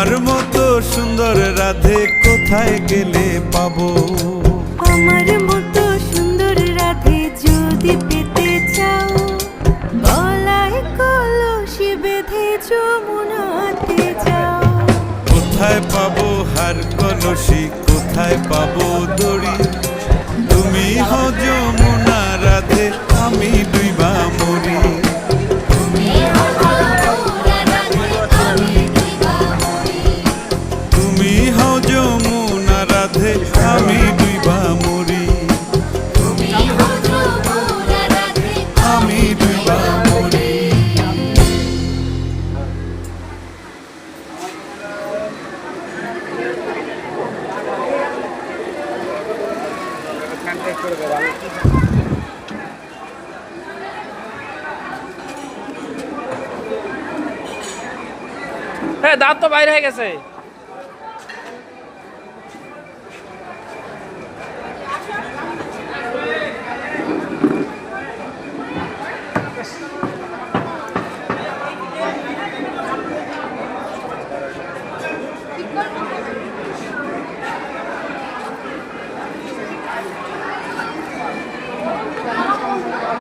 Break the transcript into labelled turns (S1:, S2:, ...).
S1: তোমার মতো সুন্দর রাধে কোথায় গেলে পাবো?
S2: আমার মতো সুন্দর রাধে যদি পেতে চাও, গলায় কলসি বেঁধে যমুনাতে যাও।
S1: কোথায় পাবো হার কলসি, কোথায় পাবো দড়ি? তুমি হও যমুনা রাধে, আমি ডুইবা মরি। তুমি হও যমুনা রাধে, আমি ডুইবা মরি। আমি ডুইবা মরি।
S3: হ্যাঁ, দাঁত তো বাইরে হয়ে গেছে।